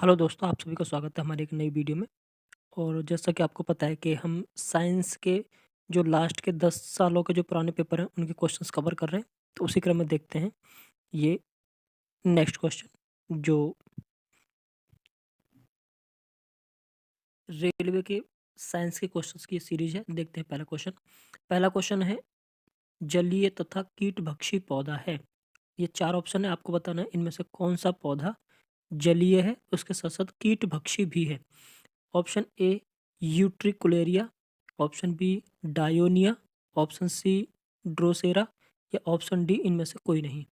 Hello दोस्तों, आप सभी का स्वागत है हमारी एक नई वीडियो में। और जैसा कि आपको पता है कि हम साइंस के जो लास्ट के 10 सालों के जो पुराने पेपर हैं, उनके क्वेश्चंस कवर कर रहे हैं। तो उसी क्रम में देखते हैं ये नेक्स्ट क्वेश्चन जो रेलवे के साइंस के क्वेश्चंस की सीरीज है। देखते हैं पहला क्वेश्चन है, जलीय तथा कीटभक्षी पौधा है। ये 4 ऑप्शन है, आपको बताना है इनमें से कौन सा पौधा जलीय है, उसके साथ साथ कीटभक्षी भी है। Option A utricularia, option B dionaea, option C drosera या ऑप्शन डी इनमें से कोई नहीं।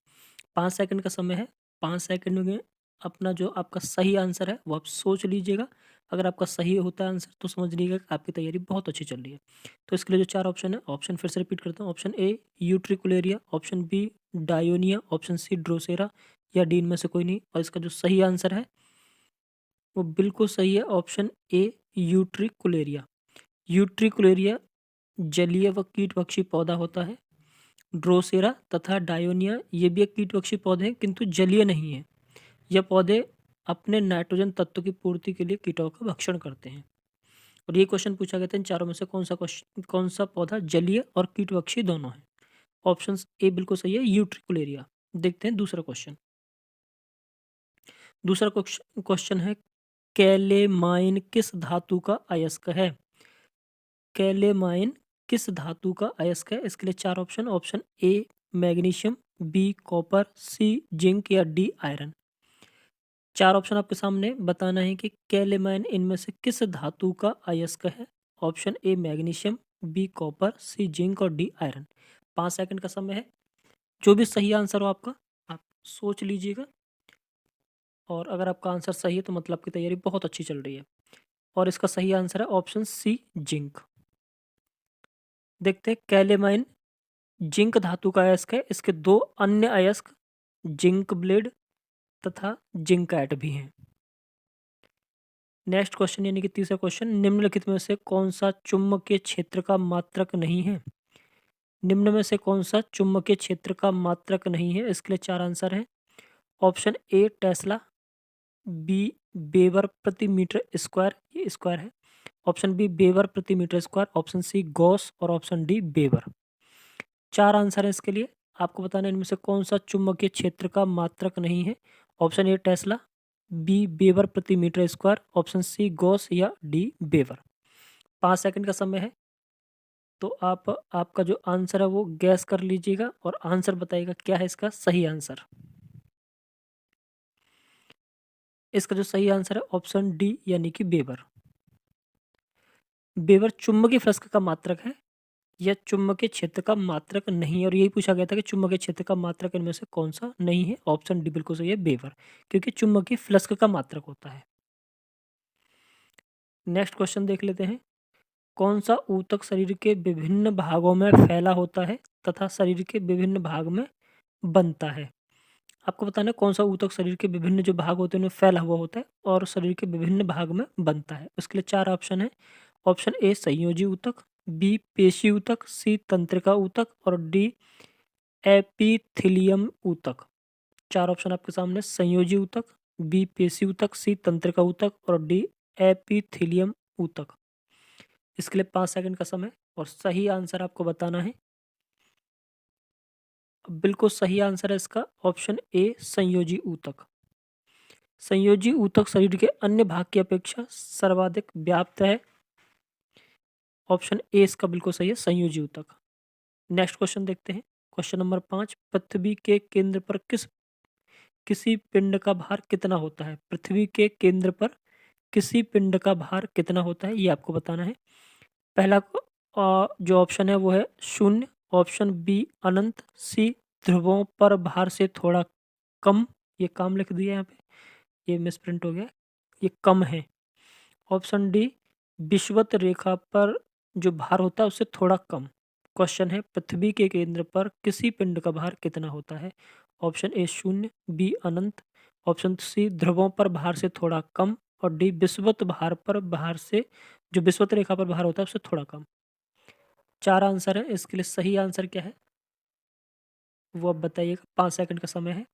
5 सेकंड का समय है। 5 सेकंड में अपना जो आपका सही आंसर है वो आप सोच लीजिएगा। अगर आपका सही होता है आंसर तो समझ लीजिएगा कि आपकी तैयारी बहुत अच्छी चल रही है। तो इसके लिए जो 4 ऑप्शन है, ऑप्शन फिर से रिपीट करता हूँ। Option A utricularia, option B dionaea, option C drosera या डी इनमें से कोई नहीं। और इसका जो सही आंसर है वो बिल्कुल सही है, ऑप्शन ए यूट्रिकुलेरिया। यूट्रिकुलेरिया जलीय व कीटभक्षी पौधा होता है। ड्रोसेरा तथा डायोनिया ये भी एक कीटभक्षी पौधे हैं, किंतु जलीय नहीं है। यह पौधे अपने नाइट्रोजन तत्व की पूर्ति के लिए कीटों का भक्षण करते हैं। और ये क्वेश्चन पूछा गया था इन चारों में से कौन सा पौधा जलीय और कीटभक्षी दोनों है। ऑप्शन ए बिल्कुल सही है, यूट्रिकुलेरिया। देखते हैं दूसरा क्वेश्चन। दूसरा क्वेश्चन है, कैलेमाइन किस धातु का अयस्क है। कैलेमाइन किस धातु का अयस्क है। इसके लिए 4 option. Option A magnesium, B copper, C zinc या डी आयरन। 4 ऑप्शन आपके सामने, बताना है कि कैलेमाइन इनमें से किस धातु का अयस्क है। Option A magnesium, B copper, C zinc और डी आयरन। 5 सेकंड का समय है। जो भी सही आंसर हो आपका, आप सोच लीजिएगा। और अगर आपका आंसर सही है तो मतलब आपकी तैयारी बहुत अच्छी चल रही है। और इसका सही आंसर है ऑप्शन सी जिंक। देखते हैं, कैलेमाइन जिंक धातु का अयस्क है। इसके 2 अन्य अयस्क जिंक ब्लेड तथा जिंकैट भी हैं। नेक्स्ट क्वेश्चन यानी कि तीसरा क्वेश्चन, निम्नलिखित में से कौन सा चुंबकीय क्षेत्र का मात्रक नहीं है। निम्न में से कौन सा चुंबकीय क्षेत्र का मात्रक नहीं है। इसके लिए 4 आंसर हैं। Option A tesla, B weber प्रति मीटर स्क्वायर, ये स्क्वायर है। ऑप्शन बी वेबर प्रति metre square, option C gauss और ऑप्शन डी वेबर। 4 आंसर है इसके लिए। आपको बताना है इनमें से कौन सा चुंबकीय क्षेत्र का मात्रक नहीं है। Option A tesla, B weber प्रति metre square, option C gauss या डी वेबर। 5 सेकंड का समय है। तो आपका जो आंसर है वो गैस कर लीजिएगा और आंसर बताइएगा क्या है इसका सही आंसर। इसका जो सही आंसर है ऑप्शन डी यानी कि वेबर। वेबर चुंबकीय फ्लक्स का मात्रक है, यह चुंबकीय क्षेत्र का मात्रक नहीं है। और यही पूछा गया था कि चुंबकीय क्षेत्र का मात्रक इनमें से कौन सा नहीं है। ऑप्शन डी बिल्कुल सही है, वेबर, क्योंकि चुंबकीय फ्लक्स का मात्रक होता है। नेक्स्ट क्वेश्चन देख लेते हैं, कौन सा ऊतक शरीर के विभिन्न भागों में फैला होता है तथा शरीर के विभिन्न भाग में बनता है। आपको बताना है कौन सा ऊतक शरीर के विभिन्न जो भाग होते हैं उनमें फैला हुआ होता है और शरीर के विभिन्न भाग में बनता है। उसके लिए 4 ऑप्शन है। ऑप्शन ए संयोजी ऊतक, बी पेशी ऊतक, सी तंत्रिका ऊतक और डी एपिथेलियम ऊतक। 4 ऑप्शन आपके सामने, संयोजी ऊतक, बी पेशी ऊतक, सी तंत्रिका ऊतक और डी एपिथेलियम ऊतक। इसके लिए 5 सेकंड का समय और सही आंसर आपको बताना है। बिल्कुल सही आंसर है इसका ऑप्शन ए संयोजी ऊतक। संयोजी ऊतक शरीर के अन्य भाग की अपेक्षा सर्वाधिक व्याप्त है। ऑप्शन ए इसका बिल्कुल सही है, संयोजी ऊतक। नेक्स्ट क्वेश्चन देखते हैं, क्वेश्चन नंबर 5, पृथ्वी के केंद्र पर किसी पिंड का भार कितना होता है। पृथ्वी के केंद्र पर किसी पिंड का भार कितना होता है, ये आपको बताना है। पहला जो ऑप्शन है वो है 0, ऑप्शन बी अनंत, सी ध्रुवों पर भार से थोड़ा कम, ये कम लिख दिया है यहाँ पे, ये मिसप्रिंट हो गया, ये कम है। ऑप्शन डी विषुवत रेखा पर जो भार होता है उससे थोड़ा कम। क्वेश्चन है, पृथ्वी के केंद्र पर किसी पिंड का भार कितना होता है। ऑप्शन ए 0, बी अनंत, ऑप्शन सी ध्रुवों पर भार से थोड़ा कम और डी विषुवत भार से जो विषुवत रेखा पर भार होता है उससे थोड़ा कम। 4 आंसर है, इसके लिए सही आंसर क्या है वो अब बताइएगा। 5 सेकंड का समय है।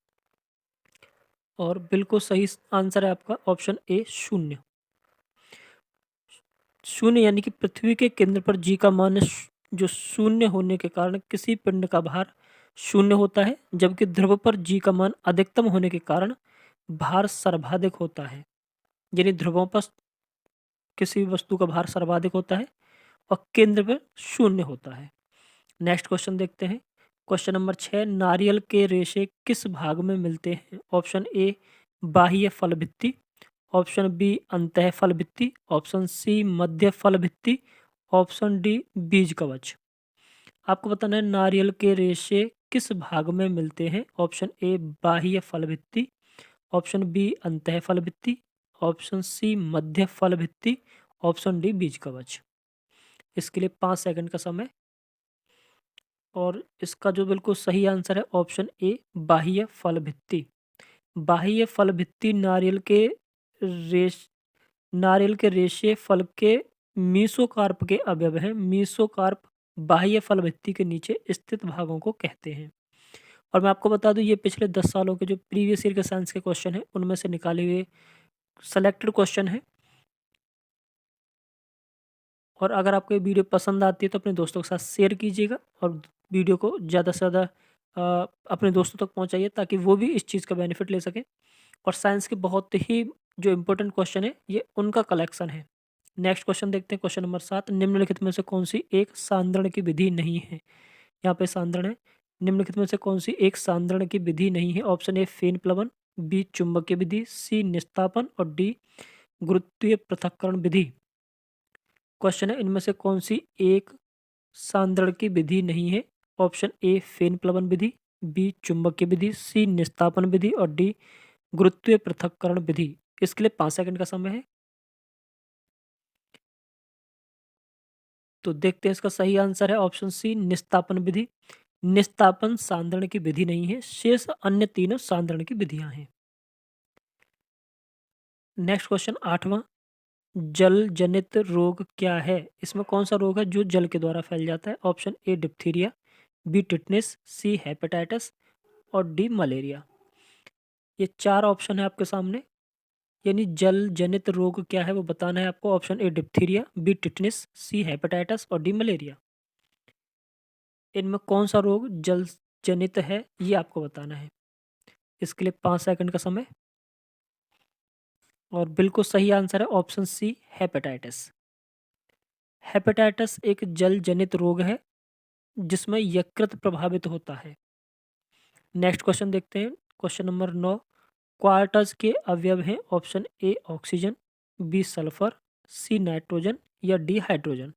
और बिल्कुल सही आंसर है आपका ऑप्शन ए शून्य। शून्य यानी कि पृथ्वी के केंद्र पर जी का मान जो शून्य होने के कारण किसी पिंड का भार शून्य होता है, जबकि ध्रुव पर जी का मान अधिकतम होने के कारण भार सर्वाधिक होता है। यानी ध्रुवों पर किसी भी वस्तु का भार सर्वाधिक होता है और केंद्र पर शून्य होता है। नेक्स्ट क्वेश्चन देखते हैं। क्वेश्चन नंबर 6, नारियल के रेशे किस भाग में मिलते हैं? ऑप्शन ए बाह्य फल भित्ति, ऑप्शन बी अंतः फल भित्ति, ऑप्शन सी मध्य फल भित्ति, ऑप्शन डी बीज कवच। आपको बताना है नारियल के रेशे किस भाग में मिलते हैं। ऑप्शन ए बाह्य फल भित्ति, ऑप्शन बी अंतः फल भित्ति, ऑप्शन सी मध्य फल भित्ति, ऑप्शन डी बीज कवच। इसके लिए 5 सेकंड का समय, और इसका जो बिल्कुल सही आंसर है ऑप्शन ए बाह्य फल भित्ति। बाह्य फल भित्ति नारियल के रेशे फल के मीसोकार्प के अवयव हैं। मीसोकार्प बाह्य फल भित्ति के नीचे स्थित भागों को कहते हैं। और मैं आपको बता दूं ये पिछले 10 सालों के जो प्रीवियस ईयर के साइंस के क्वेश्चन हैं उनमें से निकाले हुए सेलेक्टेड क्वेश्चन है। और अगर आपको ये वीडियो पसंद आती है तो अपने दोस्तों के साथ शेयर कीजिएगा और वीडियो को ज़्यादा से ज़्यादा अपने दोस्तों तक पहुंचाइए ताकि वो भी इस चीज़ का बेनिफिट ले सकें। और साइंस के बहुत ही जो इम्पोर्टेंट क्वेश्चन है ये उनका कलेक्शन है। नेक्स्ट क्वेश्चन देखते हैं। क्वेश्चन नंबर 7, निम्नलिखित में से कौन सी एक सांद्रण की विधि नहीं है? यहाँ पे सांद्रण है। निम्नलिखित में से कौन सी एक सांद्रण की विधि नहीं है? ऑप्शन ए फेन प्लवन, बी चुंबकीय विधि, सी निस्तापन और डी गुरुत्वीय पृथक्करण विधि। क्वेश्चन है इनमें से कौन सी एक सांद्रण की विधि नहीं है? ऑप्शन ए फेन प्लवन विधि, बी चुंबकीय विधि, सी निस्तापन विधि और डी गुरुत्वीय पृथक्करण विधि। इसके लिए 5 सेकंड का समय है। तो देखते हैं इसका सही आंसर है ऑप्शन सी निस्तापन विधि। निस्तापन सांद्रण की विधि नहीं है, शेष अन्य तीनों सांद्रण की विधियां हैं। नेक्स्ट क्वेश्चन 8वां, जल जनित रोग क्या है? इसमें कौन सा रोग है जो जल के द्वारा फैल जाता है? Option A diphtheria, B tetanus, C hepatitis और डी मलेरिया। ये 4 ऑप्शन है आपके सामने। यानी जल जनित रोग क्या है वो बताना है आपको। Option A diphtheria, B tetanus, C hepatitis और डी मलेरिया। इनमें कौन सा रोग जल जनित है ये आपको बताना है। इसके लिए 5 सेकंड का समय, और बिल्कुल सही आंसर है ऑप्शन सी हेपेटाइटिस। हेपेटाइटिस एक जल जनित रोग है जिसमें यकृत प्रभावित होता है। नेक्स्ट क्वेश्चन देखते हैं। क्वेश्चन नंबर 9, क्वार्टज के अवयव हैं। Option A oxygen, B sulphur, C nitrogen या डी हाइड्रोजन।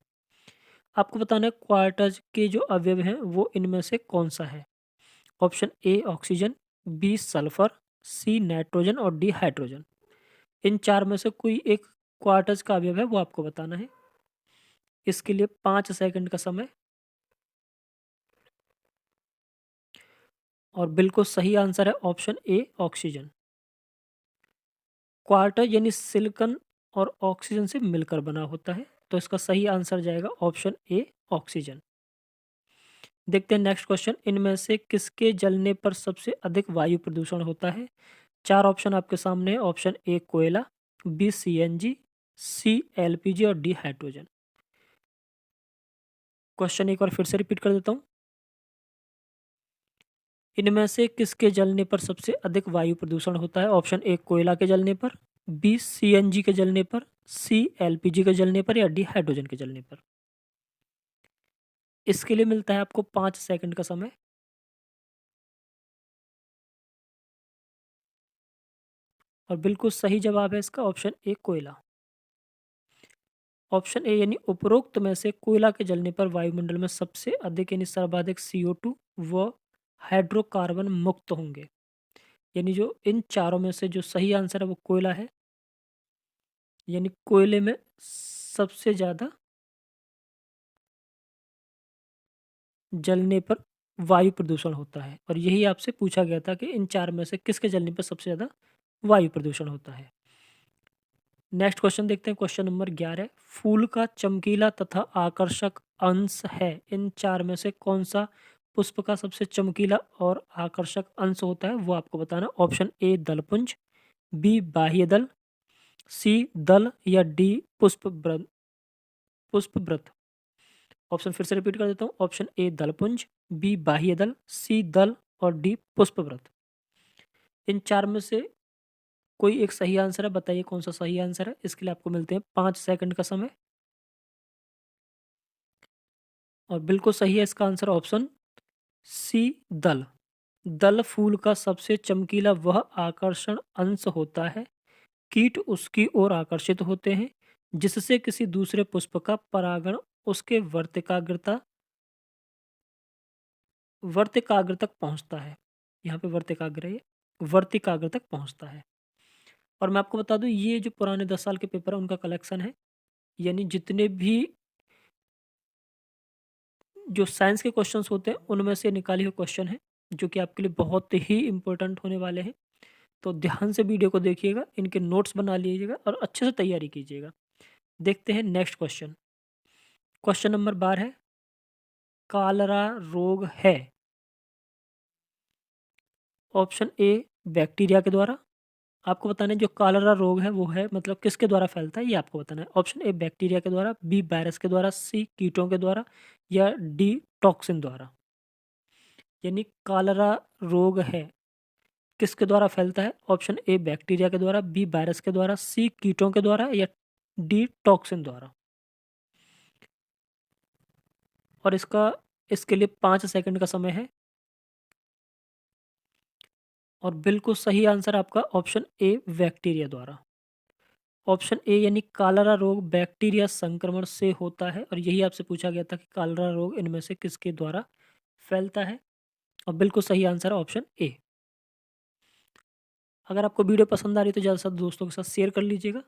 आपको बताना है क्वार्टज के जो अवयव हैं वो इनमें से कौन सा है। Option A oxygen, B sulphur, C nitrogen और डी हाइड्रोजन। इन 4 में से कोई एक क्वार्टज का अवयव है वो आपको बताना है। इसके लिए 5 सेकंड का समय, और बिल्कुल सही आंसर है ऑप्शन ए ऑक्सीजन। क्वार्टर यानी सिलिकॉन और ऑक्सीजन से मिलकर बना होता है, तो इसका सही आंसर जाएगा ऑप्शन ए ऑक्सीजन। देखते हैं नेक्स्ट क्वेश्चन, इनमें से किसके जलने पर सबसे अधिक वायु प्रदूषण होता है? 4 ऑप्शन आपके सामने है। ऑप्शन ए कोयला, बी सीएनजी, सी एलपीजी और डी हाइड्रोजन। क्वेश्चन एक बार फिर से रिपीट कर देता हूँ। इनमें से किसके जलने पर सबसे अधिक वायु प्रदूषण होता है? ऑप्शन ए कोयला के जलने पर, बी सीएनजी के जलने पर, सी एलपीजी के जलने पर या डी हाइड्रोजन के जलने पर। इसके लिए मिलता है आपको 5 सेकंड का समय, और बिल्कुल सही जवाब है इसका ऑप्शन ए कोयला। ऑप्शन ए यानी उपरोक्त में से कोयला के जलने पर वायुमंडल में सबसे अधिक यानी सर्वाधिक CO2 व हाइड्रोकार्बन मुक्त होंगे। यानी जो इन चारों में से जो सही आंसर है वो कोयला है। यानी कोयले में सबसे ज़्यादा जलने पर वायु प्रदूषण होता है, और यही आपसे पूछा गया था कि इन 4 में से किसके जलने पर सबसे ज़्यादा वायु प्रदूषण होता है। नेक्स्ट क्वेश्चन देखते हैं। क्वेश्चन नंबर 11, फूल का चमकीला तथा आकर्षक अंश है। इन 4 में से कौन सा पुष्प का सबसे चमकीला और आकर्षक अंश होता है वो आपको बताना। ऑप्शन ए दलपुंज, बी बाह्य दल, सी दल या डी पुष्पव्रत। ऑप्शन फिर से रिपीट कर देता हूँ। ऑप्शन ए दलपुंज, बी बाह्य दल, सी दल और डी पुष्पव्रत। इन चार में से कोई एक सही आंसर है, बताइए कौन सा सही आंसर है। इसके लिए आपको मिलते हैं 5 सेकंड का समय। और बिल्कुल सही है इसका आंसर ऑप्शन सी दल। दल फूल का सबसे चमकीला वह आकर्षण अंश होता है। कीट उसकी ओर आकर्षित होते हैं जिससे किसी दूसरे पुष्प का परागण उसके वर्तिकाग्र तक पहुंचता है। यहाँ पे वर्तिकाग्र है, वर्तिकाग्र तक पहुंचता है। और मैं आपको बता दूं ये जो पुराने 10 साल के पेपर है उनका कलेक्शन है, यानी जितने भी जो साइंस के क्वेश्चंस होते हैं उनमें से निकाले हुए क्वेश्चन है जो कि आपके लिए बहुत ही इंपॉर्टेंट होने वाले हैं। तो ध्यान से वीडियो को देखिएगा, इनके नोट्स बना लीजिएगा और अच्छे से तैयारी कीजिएगा। देखते हैं नेक्स्ट क्वेश्चन। क्वेश्चन नंबर 12 है, कालरा रोग है। ऑप्शन ए बैक्टीरिया के द्वारा। आपको बताना है जो कालरा रोग है वो है मतलब किसके द्वारा फैलता है ये आपको बताना है। ऑप्शन ए बैक्टीरिया के द्वारा, बी वायरस के द्वारा, सी कीटों के द्वारा या डी टॉक्सिन द्वारा। यानी कालरा रोग है किसके द्वारा फैलता है। ऑप्शन ए बैक्टीरिया के द्वारा, बी वायरस के द्वारा, सी कीटों के द्वारा या डी टॉक्सिन द्वारा। और इसके लिए 5 सेकंड का समय है। और बिल्कुल सही आंसर आपका ऑप्शन ए बैक्टीरिया द्वारा। ऑप्शन ए यानी कालरा रोग बैक्टीरिया संक्रमण से होता है और यही आपसे पूछा गया था कि कालरा रोग इनमें से किसके द्वारा फैलता है। और बिल्कुल सही आंसर है ऑप्शन ए। अगर आपको वीडियो पसंद आ रही है तो ज़्यादा से ज़्यादा दोस्तों के साथ शेयर कर लीजिएगा।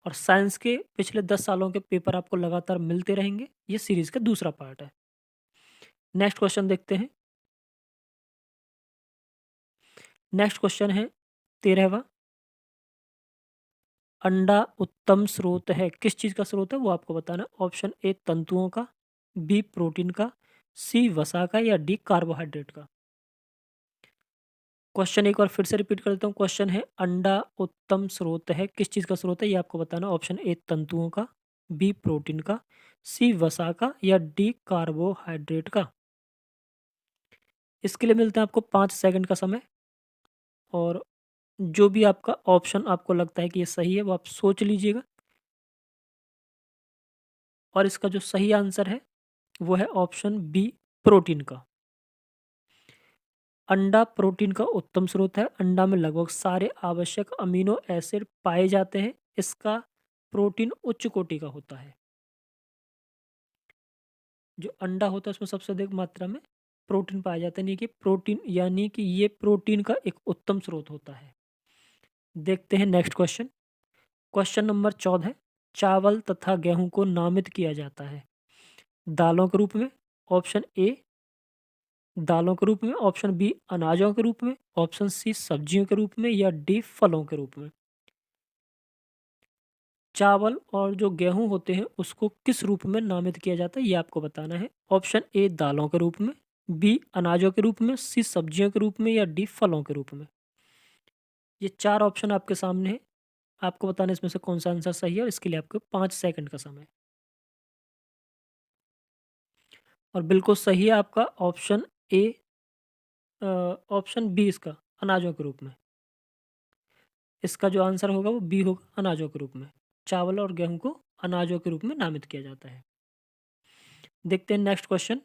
और साइंस के पिछले 10 सालों के पेपर आपको लगातार मिलते रहेंगे। ये सीरीज का दूसरा पार्ट है। नेक्स्ट क्वेश्चन देखते हैं। नेक्स्ट क्वेश्चन है 13वां। अंडा उत्तम स्रोत है, किस चीज़ का स्रोत है वो आपको बताना। ऑप्शन ए तंतुओं का, बी प्रोटीन का, सी वसा का या डी कार्बोहाइड्रेट का। क्वेश्चन एक बार फिर से रिपीट कर देता हूँ। क्वेश्चन है अंडा उत्तम स्रोत है, किस चीज़ का स्रोत है ये आपको बताना। ऑप्शन ए तंतुओं का, बी प्रोटीन का, सी वसा का या डी कार्बोहाइड्रेट का। इसके लिए मिलता है आपको 5 सेकंड का समय। और जो भी आपका ऑप्शन आपको लगता है कि ये सही है वो आप सोच लीजिएगा। और इसका जो सही आंसर है वो है ऑप्शन बी प्रोटीन का। अंडा प्रोटीन का उत्तम स्रोत है। अंडा में लगभग सारे आवश्यक अमीनो एसिड पाए जाते हैं। इसका प्रोटीन उच्च कोटि का होता है। जो अंडा होता है उसमें सबसे अधिक मात्रा में प्रोटीन पाया जाता है, यानी कि ये प्रोटीन का एक उत्तम स्रोत होता है। देखते हैं नेक्स्ट क्वेश्चन। क्वेश्चन नंबर 14 है, चावल तथा गेहूं को नामित किया जाता है दालों के रूप में। ऑप्शन ए दालों के रूप में, ऑप्शन बी अनाजों के रूप में, ऑप्शन सी सब्जियों के रूप में या डी फलों के रूप में। चावल और जो गेहूं होते हैं उसको किस रूप में नामित किया जाता है ये आपको बताना है। ऑप्शन ए दालों के रूप में, बी अनाजों के रूप में, सी सब्जियों के रूप में या डी फलों के रूप में। ये 4 ऑप्शन आपके सामने है, आपको बताना इसमें से कौन सा आंसर सही है। और इसके लिए आपको 5 सेकंड का समय। और बिल्कुल सही है आपका ऑप्शन ए, ऑप्शन बी इसका अनाजों के रूप में। इसका जो आंसर होगा वो बी होगा, अनाजों के रूप में। चावल और गेहूं को अनाजों के रूप में नामित किया जाता है। देखते हैं नेक्स्ट क्वेश्चन।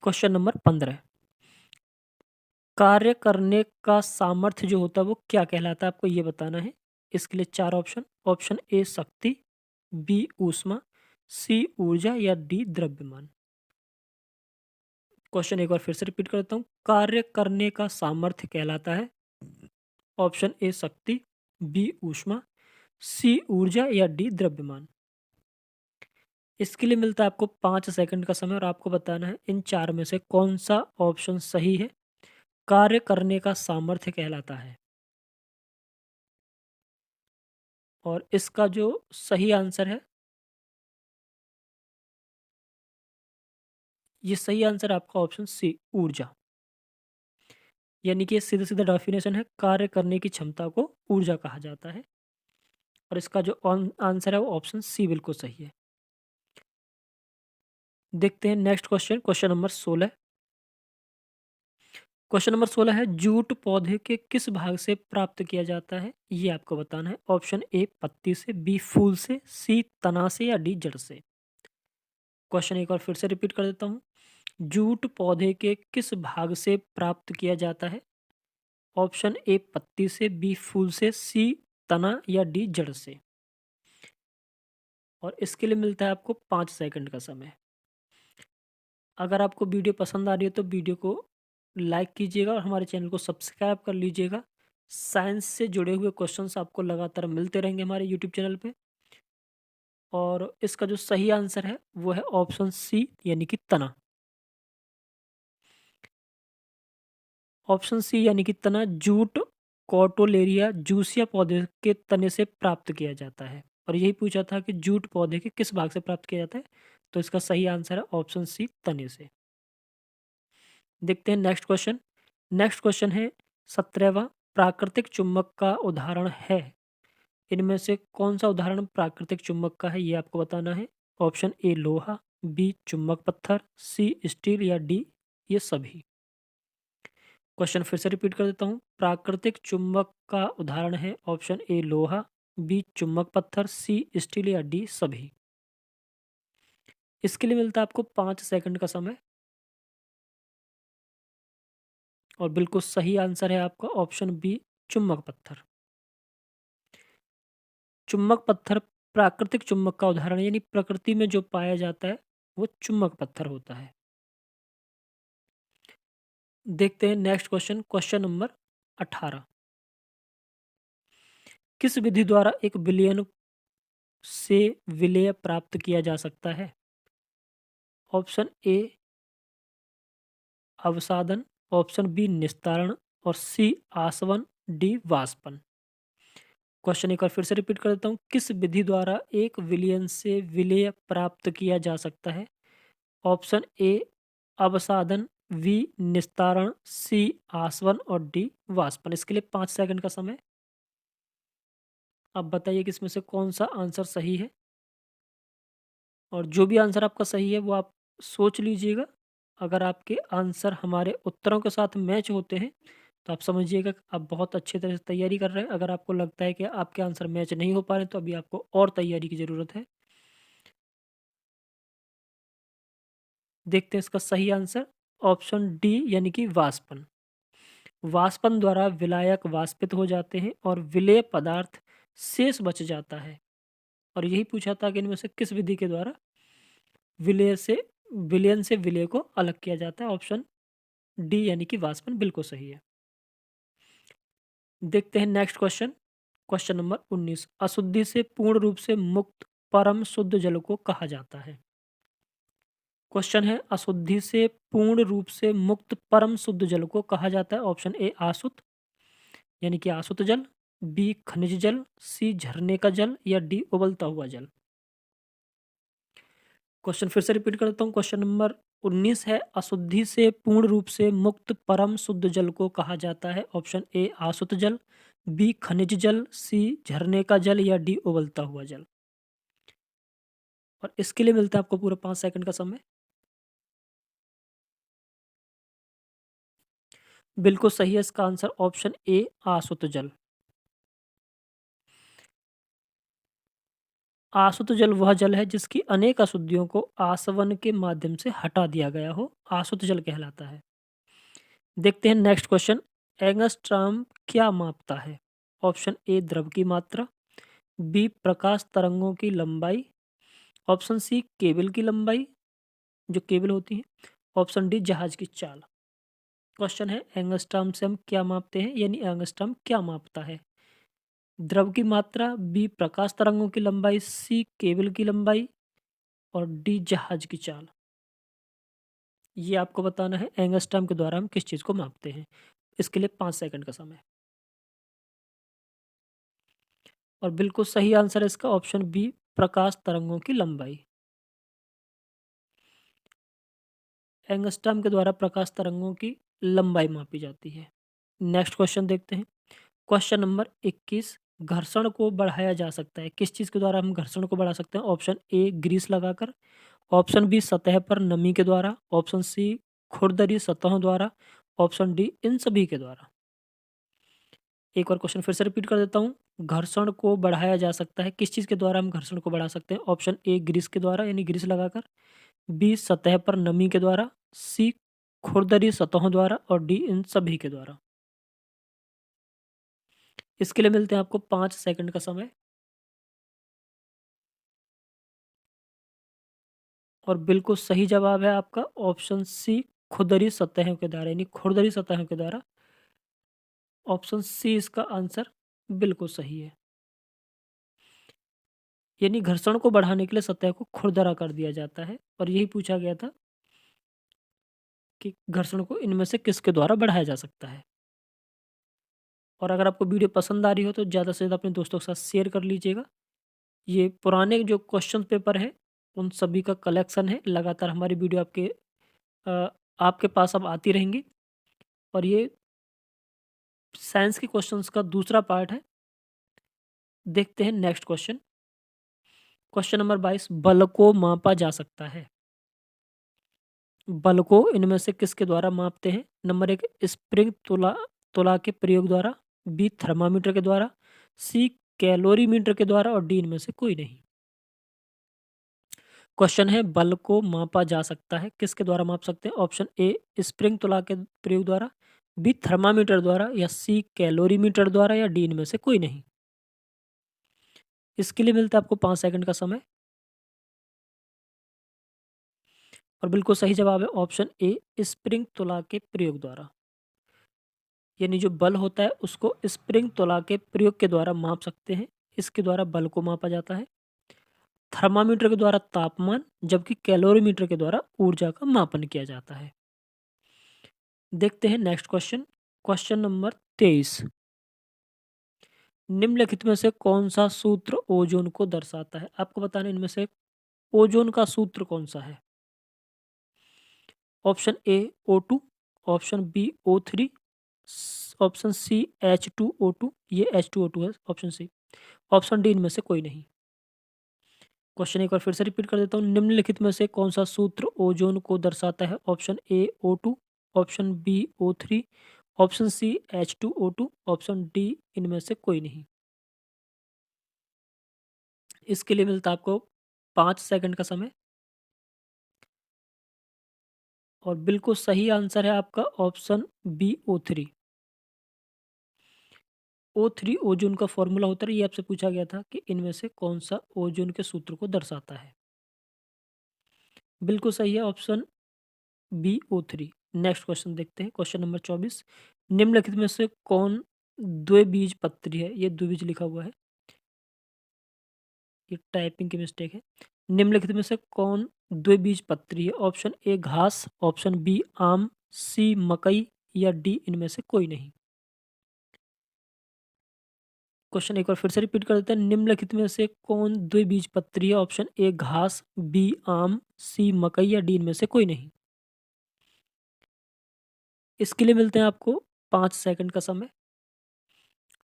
Question number 15। कार्य करने का सामर्थ्य जो होता है वो क्या कहलाता है आपको ये बताना है। इसके लिए 4 ऑप्शन। ऑप्शन ए शक्ति, बी ऊष्मा, सी ऊर्जा या डी द्रव्यमान। क्वेश्चन एक बार फिर से रिपीट करता हूँ। कार्य करने का सामर्थ्य कहलाता है ऑप्शन ए शक्ति, बी ऊष्मा, सी ऊर्जा या डी द्रव्यमान। इसके लिए मिलता है आपको 5 सेकंड का समय और आपको बताना है इन 4 में से कौन सा ऑप्शन सही है। कार्य करने का सामर्थ्य कहलाता है। और इसका जो सही आंसर है ये सही आंसर है आपका ऑप्शन सी, ऊर्जा। यानी कि सीधा-सीधा डेफिनेशन है, कार्य करने की क्षमता को ऊर्जा कहा जाता है। और इसका जो आंसर है वो ऑप्शन सी बिल्कुल सही है। देखते हैं next question, question number 16। Question number 16 है, जूट पौधे के किस भाग से प्राप्त किया जाता है? ये आपको बताना है। ऑप्शन ए पत्ती से, बी फूल से, सी तना से या डी जड़ से। क्वेश्चन एक बार फिर से रिपीट कर देता हूँ। जूट पौधे के किस भाग से प्राप्त किया जाता है? ऑप्शन ए पत्ती से, बी फूल से, सी तना या डी जड़ से। और इसके लिए मिलता है आपको 5 सेकंड का समय। अगर आपको वीडियो पसंद आ रही है तो वीडियो को लाइक कीजिएगा और हमारे चैनल को सब्सक्राइब कर लीजिएगा। साइंस से जुड़े हुए क्वेश्चंस आपको लगातार मिलते रहेंगे हमारे यूट्यूब चैनल पे। और इसका जो सही आंसर है वो है ऑप्शन सी, यानी कि तना। ऑप्शन सी यानी कि तना जूट कॉटोलेरिया जूसिया पौधे के तने से प्राप्त किया जाता है। और यही पूछा था कि जूट पौधे के किस भाग से प्राप्त किया जाता है, तो इसका सही आंसर है ऑप्शन सी, तने से। देखते हैं नेक्स्ट क्वेश्चन। नेक्स्ट क्वेश्चन है 17वां, प्राकृतिक चुंबक का उदाहरण है। इनमें से कौन सा उदाहरण प्राकृतिक चुंबक का है, ये आपको बताना है। ऑप्शन ए लोहा, बी चुंबक पत्थर, सी स्टील या डी ये सभी। क्वेश्चन फिर से रिपीट कर देता हूँ। प्राकृतिक चुंबक का उदाहरण है ऑप्शन ए लोहा, बी चुंबक पत्थर, सी स्टील या डी सभी। इसके लिए मिलता है आपको 5 सेकंड का समय। और बिल्कुल सही आंसर है आपका ऑप्शन बी, चुंबक पत्थर। चुंबक पत्थर प्राकृतिक चुंबक का उदाहरण है, यानी प्रकृति में जो पाया जाता है वो चुंबक पत्थर होता है। देखते हैं नेक्स्ट क्वेश्चन, क्वेश्चन नंबर 18। किस विधि द्वारा एक विलयन से विलेय प्राप्त किया जा सकता है? ऑप्शन ए अवसादन, ऑप्शन बी निस्तारण और सी आसवन, डी वाष्पन। क्वेश्चन एक बार फिर से रिपीट कर देता हूँ। किस विधि द्वारा एक विलयन से विलेय प्राप्त किया जा सकता है? ऑप्शन ए अवसादन, बी निस्तारण, सी आसवन और डी वाष्पन। इसके लिए 5 सेकंड का समय। अब बताइए कि इसमें से कौन सा आंसर सही है। और जो भी आंसर आपका सही है वो आप सोच लीजिएगा। अगर आपके आंसर हमारे उत्तरों के साथ मैच होते हैं तो आप समझिएगा कि आप बहुत अच्छी तरह से तैयारी कर रहे हैं। अगर आपको लगता है कि आपके आंसर मैच नहीं हो पा रहे तो अभी आपको और तैयारी की ज़रूरत है। देखते हैं इसका सही आंसर, ऑप्शन डी यानी कि वाष्पन। वाष्पन द्वारा विलायक वाष्पित हो जाते हैं और विलेय पदार्थ शेष बच जाता है। और यही पूछा था कि इनमें से किस विधि के द्वारा विलेय से विलयन से विलेय को अलग किया जाता है। ऑप्शन डी यानी कि वाष्पन बिल्कुल सही है। देखते हैं नेक्स्ट क्वेश्चन, क्वेश्चन नंबर 19। अशुद्धि से पूर्ण रूप से मुक्त परम शुद्ध जल को कहा जाता है। क्वेश्चन है, अशुद्धि से पूर्ण रूप से मुक्त परम शुद्ध जल को कहा जाता है। ऑप्शन ए आसुत, यानी कि आसुत जल, बी खनिज जल, सी झरने का जल या डी उबलता हुआ जल। क्वेश्चन फिर से रिपीट कर देता हूँ। क्वेश्चन नंबर 19 है, अशुद्धि से पूर्ण रूप से मुक्त परम शुद्ध जल को कहा जाता है। ऑप्शन ए आसुत जल, बी खनिज जल, सी झरने का जल या डी उबलता हुआ जल। और इसके लिए मिलता है आपको पूरा 5 सेकंड का समय। बिल्कुल सही है इसका आंसर, ऑप्शन ए आसुत जल। आसुत जल वह जल है जिसकी अनेक अशुद्धियों को आसवन के माध्यम से हटा दिया गया हो, आसुत जल कहलाता है। देखते हैं नेक्स्ट क्वेश्चन, एंगस्ट्रॉम क्या मापता है? ऑप्शन ए द्रव की मात्रा, बी प्रकाश तरंगों की लंबाई, ऑप्शन सी केबल की लंबाई, जो केबल होती है, ऑप्शन डी जहाज की चाल। क्वेश्चन है, एंगस्ट्रॉम से हम क्या मापते हैं, यानी एंगस्ट्रॉम क्या मापता है? द्रव की मात्रा, बी प्रकाश तरंगों की लंबाई, सी केबल की लंबाई और डी जहाज की चाल। ये आपको बताना है एंगस्ट्रॉम के द्वारा हम किस चीज़ को मापते हैं। इसके लिए 5 सेकंड का समय। और बिल्कुल सही आंसर है इसका ऑप्शन बी, प्रकाश तरंगों की लंबाई। एंगस्ट्रॉम के द्वारा प्रकाश तरंगों की लंबाई मापी जाती है। नेक्स्ट क्वेश्चन देखते हैं। क्वेश्चन नंबर 21, घर्षण को बढ़ाया जा सकता है। किस चीज़ के द्वारा हम घर्षण को बढ़ा सकते हैं? ऑप्शन ए ग्रीस लगाकर, ऑप्शन बी सतह पर नमी के द्वारा, ऑप्शन सी खुरदरी सतहों द्वारा, ऑप्शन डी इन सभी के द्वारा। एक और क्वेश्चन फिर से रिपीट कर देता हूँ। घर्षण को बढ़ाया जा सकता है, किस चीज़ के द्वारा हम घर्षण को बढ़ा सकते हैं? ऑप्शन ए ग्रीस के द्वारा यानी ग्रीस लगाकर, बी सतह पर नमी के द्वारा, सी खुरदरी सतहों द्वारा और डी इन सभी के द्वारा। इसके लिए मिलते हैं आपको 5 सेकंड का समय। और बिल्कुल सही जवाब है आपका ऑप्शन सी खुरदरी सतहों के द्वारा यानी खुरदरी सतहों के द्वारा। ऑप्शन सी इसका आंसर बिल्कुल सही है। यानी घर्षण को बढ़ाने के लिए सतह को खुरदरा कर दिया जाता है और यही पूछा गया था कि घर्षण को इनमें से किसके द्वारा बढ़ाया जा सकता है। और अगर आपको वीडियो पसंद आ रही हो तो ज़्यादा से ज़्यादा अपने दोस्तों के साथ शेयर कर लीजिएगा। ये पुराने जो क्वेश्चन पेपर है उन सभी का कलेक्शन है। लगातार हमारी वीडियो अ, आपके पास अब आती रहेंगी। और ये साइंस के क्वेश्चंस का दूसरा पार्ट है। देखते हैं नेक्स्ट क्वेश्चन। क्वेश्चन नंबर 22, बल को मापा जा सकता है। बल को इनमें से किसके द्वारा मापते हैं? नंबर 1 स्प्रिंग तुला तुला के प्रयोग द्वारा, बी थर्मामीटर के द्वारा, सी कैलोरीमीटर के द्वारा और डी इनमें से कोई नहीं। क्वेश्चन है बल को मापा जा सकता है, किसके द्वारा माप सकते हैं? ऑप्शन ए स्प्रिंग तुला के प्रयोग द्वारा, बी थर्मामीटर द्वारा या सी कैलोरीमीटर द्वारा या डी इनमें से कोई नहीं। इसके लिए मिलता है आपको 5 सेकंड का समय। और बिल्कुल सही जवाब है ऑप्शन ए स्प्रिंग तुला के प्रयोग द्वारा। यानी जो बल होता है उसको स्प्रिंग तुला के प्रयोग के द्वारा माप सकते हैं। इसके द्वारा बल को मापा जाता है। थर्मामीटर के द्वारा तापमान, जबकि कैलोरीमीटर के द्वारा ऊर्जा का मापन किया जाता है। देखते हैं नेक्स्ट क्वेश्चन। क्वेश्चन नंबर 23, निम्नलिखित में से कौन सा सूत्र ओजोन को दर्शाता है? आपको बताना इनमें से ओजोन का सूत्र कौन सा है? Option A O2, option B O3, option C H2O2, ये H2O2 है ऑप्शन सी, ऑप्शन डी इनमें से कोई नहीं। क्वेश्चन एक बार फिर से रिपीट कर देता हूँ। निम्नलिखित में से कौन सा सूत्र ओजोन को दर्शाता है? Option A O2, option B O3, option C H2O2, option D इनमें से कोई नहीं। इसके लिए मिलता है आपको 5 सेकंड का समय। और बिल्कुल सही आंसर है आपका option B O3। O3 ozone का फॉर्मूला होता है। ये आपसे पूछा गया था कि इनमें से कौन सा ओजोन के सूत्र को दर्शाता है। बिल्कुल सही है option B O3। Next question देखते हैं। क्वेश्चन नंबर 24, निम्नलिखित में से कौन द्विबीजपत्री है? ये द्विबीज लिखा हुआ है, ये टाइपिंग की मिस्टेक है। निम्नलिखित में से कौन द्विबीजपत्री है? ऑप्शन ए घास, ऑप्शन बी आम, सी मकई या डी इनमें से कोई नहीं। क्वेश्चन एक बार फिर से रिपीट कर देते हैं। निम्नलिखित में से कौन द्विबीजपत्री है? ऑप्शन ए घास, बी आम, सी मकई या डी इनमें से कोई नहीं। इसके लिए मिलते हैं आपको 5 सेकंड का समय।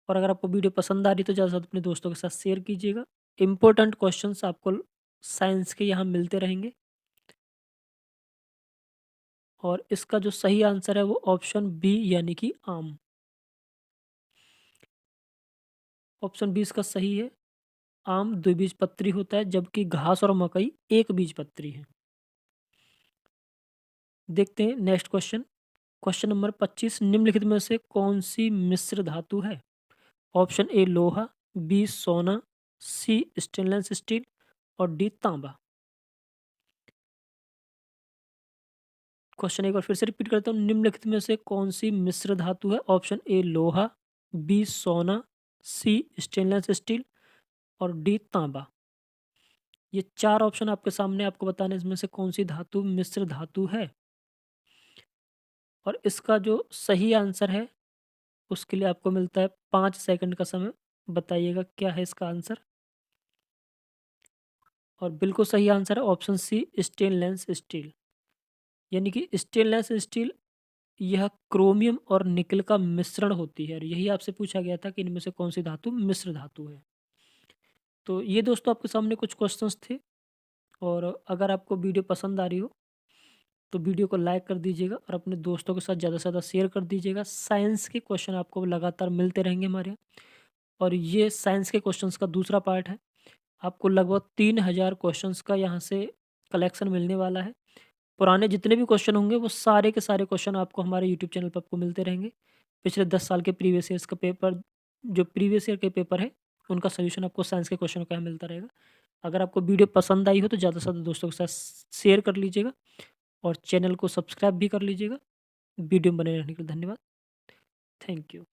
और अगर आपको वीडियो पसंद आ रही है तो ज़्यादा से ज़्यादा अपने दोस्तों के साथ शेयर कीजिएगा। इंपॉर्टेंट क्वेश्चंस आपको साइंस के यहाँ मिलते रहेंगे। और इसका जो सही आंसर है वो ऑप्शन बी यानी कि आम। ऑप्शन बी इसका सही है। आम द्विबीजपत्री होता है जबकि घास और मकई एक बीजपत्री है। देखते हैं नेक्स्ट क्वेश्चन। क्वेश्चन नंबर 25, निम्नलिखित में से कौन सी मिश्र धातु है? ऑप्शन ए लोहा, बी सोना, सी स्टेनलेस स्टील और डी तांबा। क्वेश्चन एक बार फिर से रिपीट करता हूँ। निम्नलिखित में से कौन सी मिश्र धातु है? ऑप्शन ए लोहा, बी सोना, सी स्टेनलेस स्टील और डी तांबा। ये 4 ऑप्शन आपके सामने, आपको बताना है इसमें से कौन सी धातु मिश्र धातु है। और इसका जो सही आंसर है उसके लिए आपको मिलता है 5 सेकंड का समय। बताइएगा क्या है इसका आंसर। और बिल्कुल सही आंसर है ऑप्शन सी स्टेनलेस स्टील। यानी कि स्टेनलेस स्टील यह क्रोमियम और निकल का मिश्रण होती है और यही आपसे पूछा गया था कि इनमें से कौन सी धातु मिश्र धातु है। तो ये दोस्तों आपके सामने कुछ क्वेश्चंस थे और अगर आपको वीडियो पसंद आ रही हो तो वीडियो को लाइक कर दीजिएगा और अपने दोस्तों के साथ ज़्यादा से ज़्यादा शेयर कर दीजिएगा। साइंस के क्वेश्चन आपको लगातार मिलते रहेंगे हमारे यहाँ और ये साइंस के क्वेश्चंस का दूसरा पार्ट है। आपको लगभग 3000 क्वेश्चंस का यहाँ से कलेक्शन मिलने वाला है। पुराने जितने भी क्वेश्चन होंगे वो सारे के सारे क्वेश्चन आपको हमारे यूट्यूब चैनल पर आपको मिलते रहेंगे। पिछले 10 साल के प्रीवियस ईयर्स का पेपर जो प्रीवियस ईयर के पेपर है उनका सॉल्यूशन आपको साइंस के क्वेश्चन का यहाँ मिलता रहेगा। अगर आपको वीडियो पसंद आई हो तो ज़्यादा से ज़्यादा दोस्तों के साथ शेयर कर लीजिएगा और चैनल को सब्सक्राइब भी कर लीजिएगा। वीडियो में बने रहने के लिए धन्यवाद। Thank you.